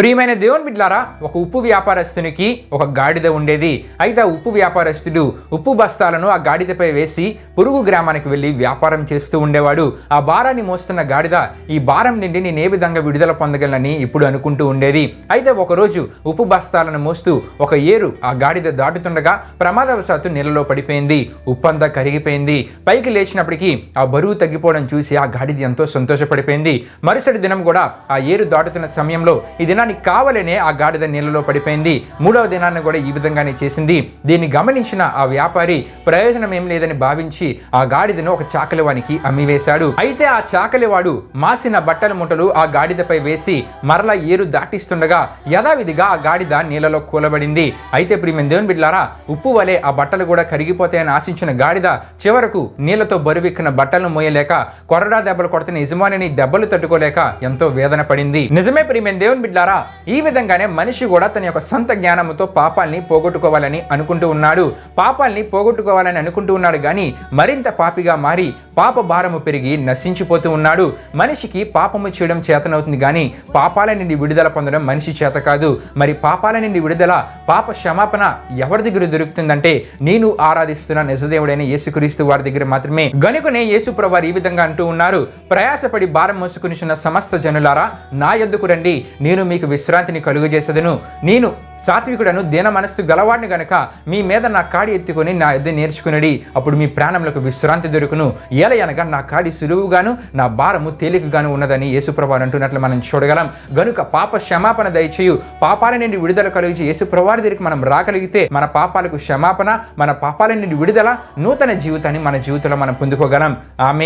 ప్రియమైన దేవుని బిడ్డలారా, ఒక ఉప్పు వ్యాపారస్తునికి ఒక గాడిద ఉండేది. అయితే ఆ ఉప్పు వ్యాపారస్తుడు ఉప్పు బస్తాలను ఆ గాడిదపై వేసి పొరుగు గ్రామానికి వెళ్ళి వ్యాపారం చేస్తూ ఉండేవాడు. ఆ భారాన్ని మోస్తున్న గాడిద ఈ భారం నుండి నేను ఏ విధంగా విడుదల పొందగలనని ఇప్పుడు అనుకుంటూ ఉండేది. అయితే ఒకరోజు ఉప్పు బస్తాలను మోస్తూ ఒక ఏరు ఆ గాడిద దాటుతుండగా ప్రమాదవశాత్తు నీళ్ళలో పడిపోయింది. ఉప్పంతా కరిగిపోయింది. పైకి లేచినప్పటికీ ఆ బరువు తగ్గిపోవడం చూసి ఆ గాడిద ఎంతో సంతోషపడిపోయింది. మరుసటి దినం కూడా ఆ ఏరు దాటుతున్న సమయంలో ఈ దినానికి కావాలనే ఆ గాడిద నీళ్ళలో పడిపోయింది. మూడవ దినాన్ని కూడా ఈ విధంగానే చేసింది. దీన్ని గమనించిన ఆ వ్యాపారి ప్రయోజనం ఏం లేదని భావించి ఆ గాడిదను ఒక చాకలివానికి అమ్మివేశాడు. అయితే ఆ చాకలివాడు మాసిన బట్టల మూటలు ఆ గాడిదపై వేసి మరలా ఏరు దాటిస్తుండగా యథావిధిగా ఆ గాడిద నీళ్ళలో కూలబడింది. అయితే ప్రియమైన దేవుని బిడ్డలారా, ఉప్పు వలె ఆ బట్టలు కూడా కరిగిపోతాయని ఆశించిన గాడిద చివరకు నీళ్లతో బరువెక్కిన బట్టలను మోయలేక కొరడా దెబ్బలు కొడుతున్న యజమానిని దెబ్బలు తట్టుకోలేక ఎంతో వేదన పడింది. నిజమే ప్రియమైన దేవుని బిడ్డలారా, ఈ విధంగానే మనిషి కూడా తన యొక్క సొంత జ్ఞానంతో పాపాల్ని పోగొట్టుకోవాలని అనుకుంటూ ఉన్నాడు కానీ మరింత పాపిగా మారి పాప భారము పెరిగి నశించిపోతూ ఉన్నాడు. మనిషికి పాపము చేయడం చేతనవుతుంది కానీ పాపాల నుండి విడుదల పొందడం మనిషి చేత కాదు. మరి పాపాల నుండి విడుదల, పాప క్షమాపణ ఎవరి దగ్గర దొరుకుతుందంటే నేను ఆరాధిస్తున్న నిజదేవుడైన యేసుక్రీస్తు వారి దగ్గర మాత్రమే. గనుకనే యేసు ప్రభువారు ఈ విధంగా అంటూ ఉన్నారు, ప్రయాసపడి భారం మోసుకొనిచున్న సమస్త జనులారా నా యొద్దకు రండి, నేను మీకు విశ్రాంతిని కలుగజేసేదను. నేను సాత్వికుడను దీన మనస్సు గలవాడిని గనుక మీ మీద నా కాడి ఎత్తుకొని నా యొద్ద నేర్చుకునడి, అప్పుడు మీ ప్రాణములకు విశ్రాంతి దొరుకును. ఏలయనగా నా కాడి సులువుగాను నా భారము తేలికగాను ఉన్నదని యేసుప్రభువారు అంటున్నట్లు మనం చూడగలం. గనుక పాప క్షమాపణ దయచేయు, పాపాల నుండి విడుదల కలిగించి యేసుప్రభువారి దగ్గరికి మనం రాగలిగితే మన పాపాలకు క్షమాపణ, మన పాపాల నుండి విడుదల, నూతన జీవితాన్ని మన జీవితంలో మనం పొందుకోగలం. ఆమేన్.